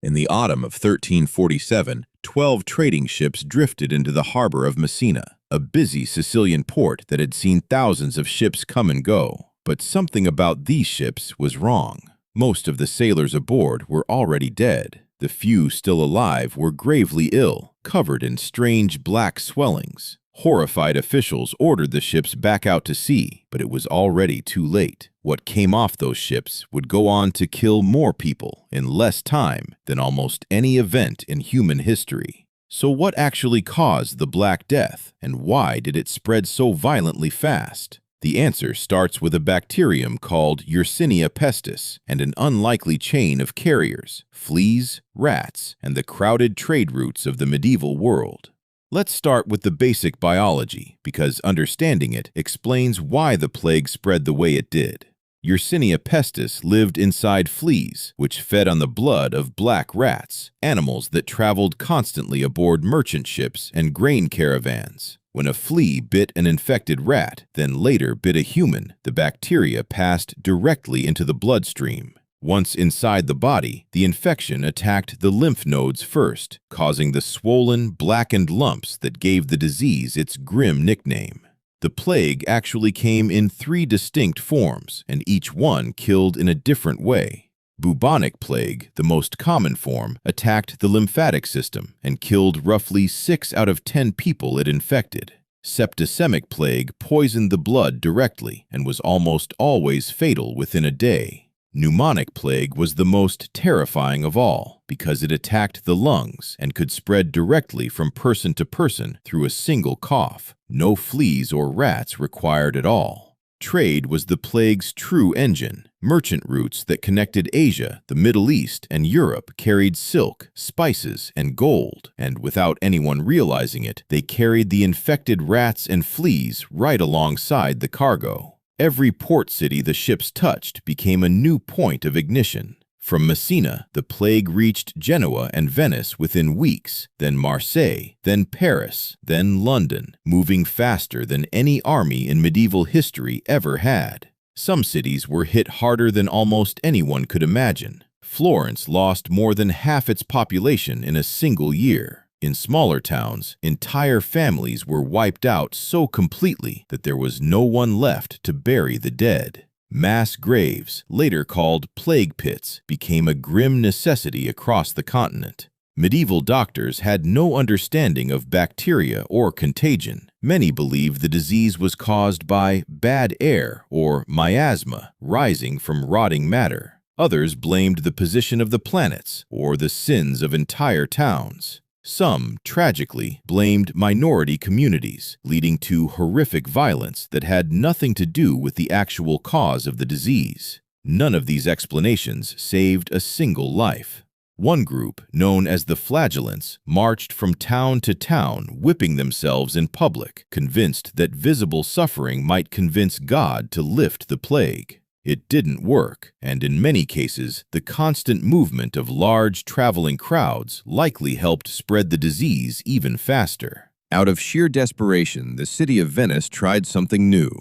In the autumn of 1347, 12 trading ships drifted into the harbor of Messina, a busy Sicilian port that had seen thousands of ships come and go. But something about these ships was wrong. Most of the sailors aboard were already dead. The few still alive were gravely ill, covered in strange black swellings. Horrified officials ordered the ships back out to sea, but it was already too late. What came off those ships would go on to kill more people in less time than almost any event in human history. So what actually caused the Black Death, and why did it spread so violently fast? The answer starts with a bacterium called Yersinia pestis and an unlikely chain of carriers, fleas, rats, and the crowded trade routes of the medieval world. Let's start with the basic biology, because understanding it explains why the plague spread the way it did. Yersinia pestis lived inside fleas, which fed on the blood of black rats, animals that traveled constantly aboard merchant ships and grain caravans. When a flea bit an infected rat, then later bit a human, the bacteria passed directly into the bloodstream. Once inside the body, the infection attacked the lymph nodes first, causing the swollen, blackened lumps that gave the disease its grim nickname. The plague actually came in 3 distinct forms, and each one killed in a different way. Bubonic plague, the most common form, attacked the lymphatic system and killed roughly 6 out of 10 people it infected. Septicemic plague poisoned the blood directly and was almost always fatal within a day. Pneumonic plague was the most terrifying of all because it attacked the lungs and could spread directly from person to person through a single cough. No fleas or rats required at all. Trade was the plague's true engine. Merchant routes that connected Asia, the Middle East, and Europe carried silk, spices, and gold, and without anyone realizing it, they carried the infected rats and fleas right alongside the cargo. Every port city the ships touched became a new point of ignition. From Messina, the plague reached Genoa and Venice within weeks, then Marseille, then Paris, then London, moving faster than any army in medieval history ever had. Some cities were hit harder than almost anyone could imagine. Florence lost more than half its population in a single year. In smaller towns, entire families were wiped out so completely that there was no one left to bury the dead. Mass graves, later called plague pits, became a grim necessity across the continent. Medieval doctors had no understanding of bacteria or contagion. Many believed the disease was caused by bad air or miasma rising from rotting matter. Others blamed the position of the planets or the sins of entire towns. Some, tragically, blamed minority communities, leading to horrific violence that had nothing to do with the actual cause of the disease. None of these explanations saved a single life. One group, known as the Flagellants, marched from town to town, whipping themselves in public, convinced that visible suffering might convince God to lift the plague. It didn't work, and in many cases, the constant movement of large traveling crowds likely helped spread the disease even faster. Out of sheer desperation, the city of Venice tried something new.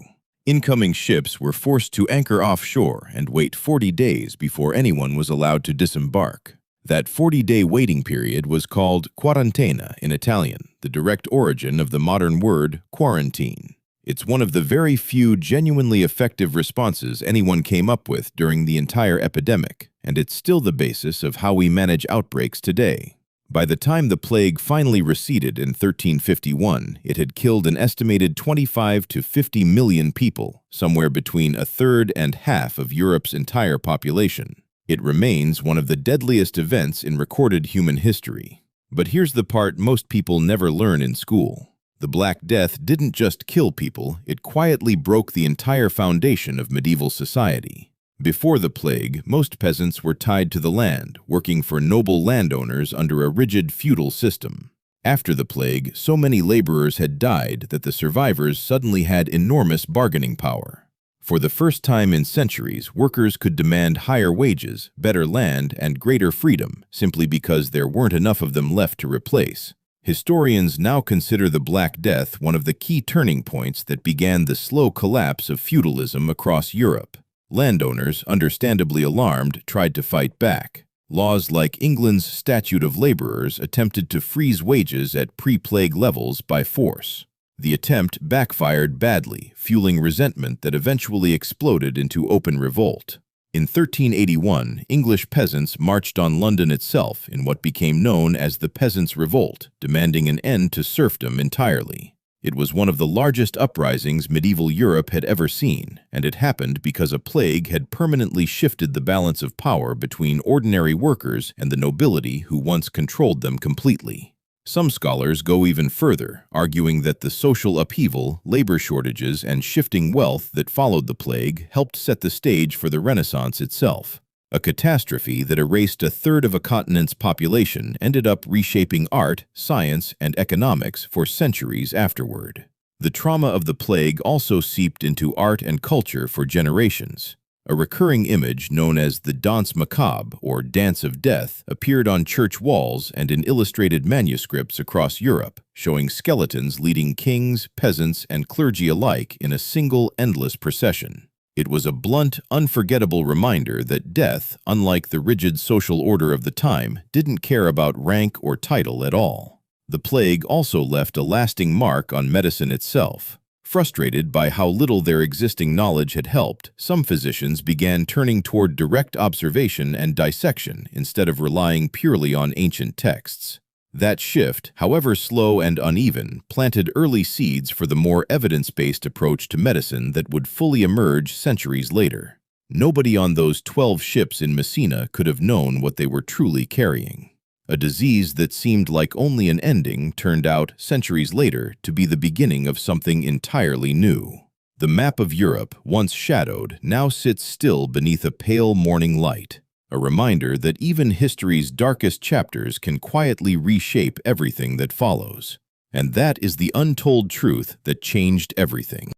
Incoming ships were forced to anchor offshore and wait 40 days before anyone was allowed to disembark. That 40-day waiting period was called quarantena in Italian, the direct origin of the modern word quarantine. It's one of the very few genuinely effective responses anyone came up with during the entire epidemic, and it's still the basis of how we manage outbreaks today. By the time the plague finally receded in 1351, it had killed an estimated 25 to 50 million people, somewhere between a third and half of Europe's entire population. It remains one of the deadliest events in recorded human history. But here's the part most people never learn in school. The Black Death didn't just kill people, it quietly broke the entire foundation of medieval society. Before the plague, most peasants were tied to the land, working for noble landowners under a rigid feudal system. After the plague, so many laborers had died that the survivors suddenly had enormous bargaining power. For the first time in centuries, workers could demand higher wages, better land, and greater freedom, simply because there weren't enough of them left to replace. Historians now consider the Black Death one of the key turning points that began the slow collapse of feudalism across Europe. Landowners, understandably alarmed, tried to fight back. Laws like England's Statute of Labourers attempted to freeze wages at pre-plague levels by force. The attempt backfired badly, fueling resentment that eventually exploded into open revolt. In 1381, English peasants marched on London itself in what became known as the Peasants' Revolt, demanding an end to serfdom entirely. It was one of the largest uprisings medieval Europe had ever seen, and it happened because a plague had permanently shifted the balance of power between ordinary workers and the nobility who once controlled them completely. Some scholars go even further, arguing that the social upheaval, labor shortages, and shifting wealth that followed the plague helped set the stage for the Renaissance itself. A catastrophe that erased a third of a continent's population ended up reshaping art, science, and economics for centuries afterward. The trauma of the plague also seeped into art and culture for generations. A recurring image known as the Danse Macabre, or Dance of Death, appeared on church walls and in illustrated manuscripts across Europe, showing skeletons leading kings, peasants, and clergy alike in a single endless procession. It was a blunt, unforgettable reminder that death, unlike the rigid social order of the time, didn't care about rank or title at all. The plague also left a lasting mark on medicine itself. Frustrated by how little their existing knowledge had helped, some physicians began turning toward direct observation and dissection instead of relying purely on ancient texts. That shift, however slow and uneven, planted early seeds for the more evidence-based approach to medicine that would fully emerge centuries later. Nobody on those 12 ships in Messina could have known what they were truly carrying. A disease that seemed like only an ending turned out, centuries later, to be the beginning of something entirely new. The map of Europe, once shadowed, now sits still beneath a pale morning light. A reminder that even history's darkest chapters can quietly reshape everything that follows. And that is the untold truth that changed everything.